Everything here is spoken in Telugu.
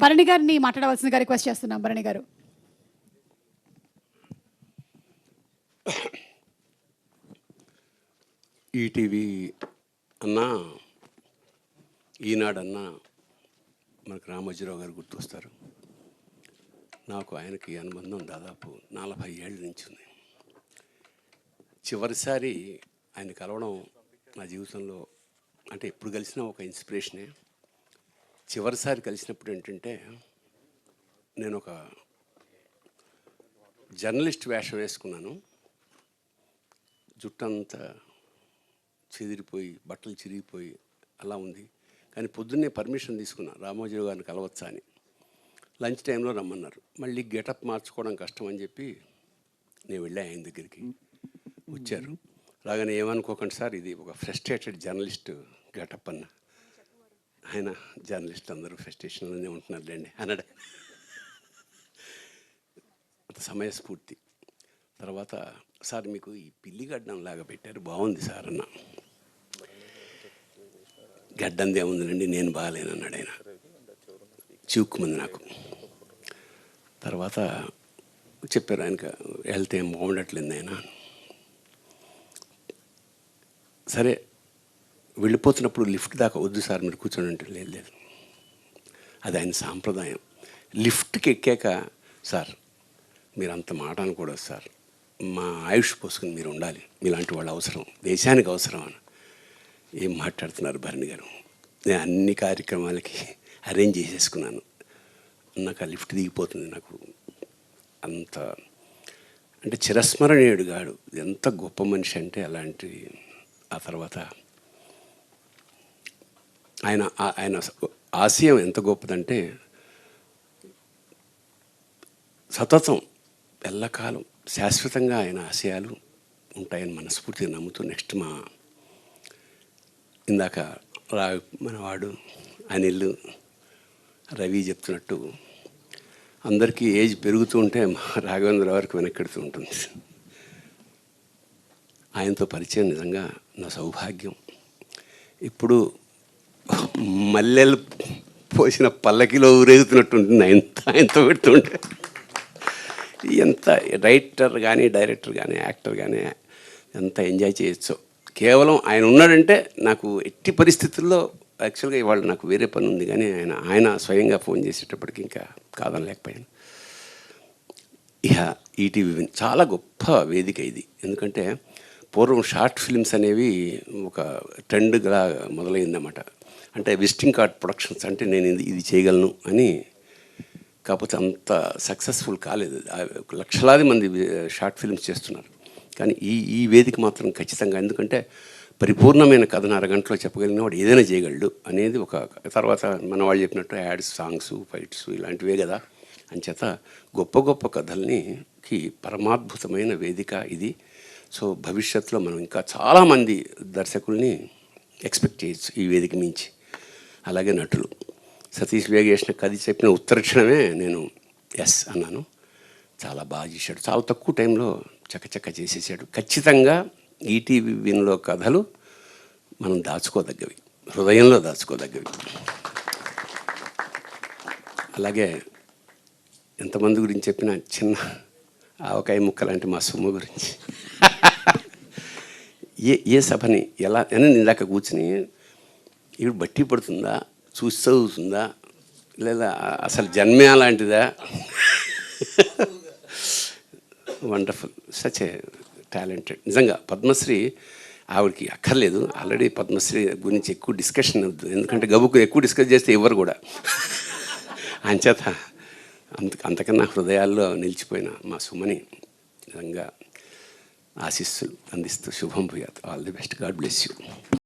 భరణి గారిని మాట్లాడవలసిందిగా రిక్వెస్ట్ చేస్తున్నాం. భరణి గారు. ఈటీవీ అన్నా, ఈనాడన్నా మనకు రామోజీరావు గారు గుర్తొస్తారు. నాకు ఆయనకి అనుబంధం దాదాపు 40 ఏళ్ళ నుంచి ఉంది. చివరిసారి ఆయన కలవడం నా జీవితంలో, అంటే ఎప్పుడు కలిసినా ఒక ఇన్స్పిరేషనే. చివరిసారి కలిసినప్పుడు ఏంటంటే, నేను ఒక జర్నలిస్ట్ వేషం వేసుకున్నాను. జుట్టంతా చెదిరిపోయి, బట్టలు చిరిగిపోయి అలా ఉంది. కానీ పొద్దున్నే పర్మిషన్ తీసుకున్నా, రామోజీరావు గారిని కలవచ్చా అని. లంచ్ టైంలో రమ్మన్నారు. మళ్ళీ గెటప్ మార్చుకోవడం కష్టం అని చెప్పి నేను వెళ్ళా ఆయన దగ్గరికి. వచ్చారు. రాగానే ఏమనుకోకండి సార్, ఇది ఒక ఫ్రస్ట్రేటెడ్ జర్నలిస్ట్ గెటప్ అన్న. ఆయన జర్నలిస్ట్ అందరూ ఫ్రస్ట్రేషన్లోనే ఉంటున్నారులేండి అన్నాడు. సమయస్ఫూర్తి. తర్వాత సార్ మీకు ఈ పిల్లి గడ్డం లాగా పెట్టారు, బాగుంది సార్ అన్న. గడ్డంది ఏముందండి, నేను బాగాలేను అన్నాడు ఆయన. చిక్కుమంది నాకు. తర్వాత చెప్పారు ఆయనకు హెల్త్ ఏం బాగుండట్లేదు ఆయన. సరే వెళ్ళిపోతున్నప్పుడు లిఫ్ట్ దాకా వద్దు సార్ మీరు కూర్చొని అంటే, లేదు లేదు, అది ఆయన సాంప్రదాయం. లిఫ్ట్కి ఎక్కాక సార్ మీరు అంత మాట అనకూడదు సార్, మా ఆయుష్ పోసుకుని మీరు ఉండాలి, మీలాంటి వాళ్ళు అవసరం, దేశానికి అవసరం అని. ఏం మాట్లాడుతున్నారు భరణి గారు, నేను అన్ని కార్యక్రమాలకి అరేంజ్ చేసేసుకున్నాను. నాకు ఆ లిఫ్ట్ దిగిపోతుంది. నాకు అంత అంటే చిరస్మరణీయుడు గాడు, ఎంత గొప్ప మనిషి అంటే అలాంటి. ఆ తర్వాత ఆయన ఆశయం ఎంత గొప్పదంటే, సతతం ఎల్లకాలం శాశ్వతంగా ఆయన ఆశయాలు ఉంటాయని మనస్ఫూర్తిగా నమ్ముతూ, నెక్స్ట్ మా ఇందాక మనవాడు అనిల్, రవి చెప్తున్నట్టు అందరికీ ఏజ్ పెరుగుతూ ఉంటే రాఘవేంద్ర వారికి వెనక్కెడుతూ ఉంటుంది. ఆయనతో పరిచయం నిజంగా నా సౌభాగ్యం. ఇప్పుడు మల్లెలు పోసిన పల్లకిలో ఊరేగుతున్నట్టు ఉంటుంది ఆయనతో పెడుతుంటే. ఎంత రైటర్ కానీ, డైరెక్టర్ కానీ, యాక్టర్ కానీ ఎంత ఎంజాయ్ చేయొచ్చో. కేవలం ఆయన ఉన్నాడంటే నాకు ఎట్టి పరిస్థితుల్లో, యాక్చువల్గా ఇవాళ నాకు వేరే పని ఉంది కానీ ఆయన స్వయంగా ఫోన్ చేసేటప్పటికి ఇంకా కాదనలేకపోయాను. ఇక ఈటీవీ చాలా గొప్ప వేదిక ఇది. ఎందుకంటే పూర్వం షార్ట్ ఫిల్మ్స్ అనేవి ఒక ట్రెండ్గా మొదలైందన్నమాట. అంటే విజిటింగ్ కార్డ్ ప్రొడక్షన్స్, అంటే నేను ఇది చేయగలను అని. కాకపోతే అంత సక్సెస్ఫుల్ కాలేదు. లక్షలాది మంది షార్ట్ ఫిల్మ్స్ చేస్తున్నారు. కానీ ఈ వేదిక మాత్రం ఖచ్చితంగా, ఎందుకంటే పరిపూర్ణమైన కథను అరగంటలో చెప్పగలిగిన వాడు ఏదైనా చేయగలడు అనేది ఒక. తర్వాత మన వాళ్ళు చెప్పినట్టు యాడ్స్, సాంగ్స్, ఫైట్స్ ఇలాంటివే కదా. అంచేత గొప్ప గొప్ప కథల్నికి పరమాద్భుతమైన వేదిక ఇది. సో భవిష్యత్తులో మనం ఇంకా చాలామంది దర్శకుల్ని ఎక్స్పెక్ట్ చేయొచ్చు ఈ వేదిక నుంచి. అలాగే నటులు, సతీష్ వేగ్ చేసిన కథ చెప్పిన ఉత్తరక్షణమే నేను ఎస్ అన్నాను. చాలా బాగా చేశాడు, చాలా తక్కువ టైంలో చకచక చేసేసాడు. ఖచ్చితంగా ఈటీవీ విన్లో కథలు మనం దాచుకోదగ్గవి, హృదయంలో దాచుకోదగ్గవి. అలాగే ఎంతమంది గురించి చెప్పిన చిన్న ఆవకాయ ముక్క లాంటి మా సొమ్ము గురించి ఏ సభని ఎలా అని ఇందాక కూర్చుని ఇవి బట్టి పడుతుందా, చూసి చదువుతుందా, లేదా అసలు జన్మే అలాంటిదా. Wonderful, such a talented. నిజంగా పద్మశ్రీ ఆవిడకి అక్కర్లేదు, ఆల్రెడీ పద్మశ్రీ గురించి ఎక్కువ డిస్కషన్ వద్దు, ఎందుకంటే గబుకు ఎక్కువ డిస్కస్ చేస్తే ఎవరు కూడా. అంచేత అంతకన్నా హృదయాల్లో నిలిచిపోయిన మా సుమని నిజంగా ఆశీస్సులు అందిస్తూ శుభం భూయాత్. All the best. God bless you.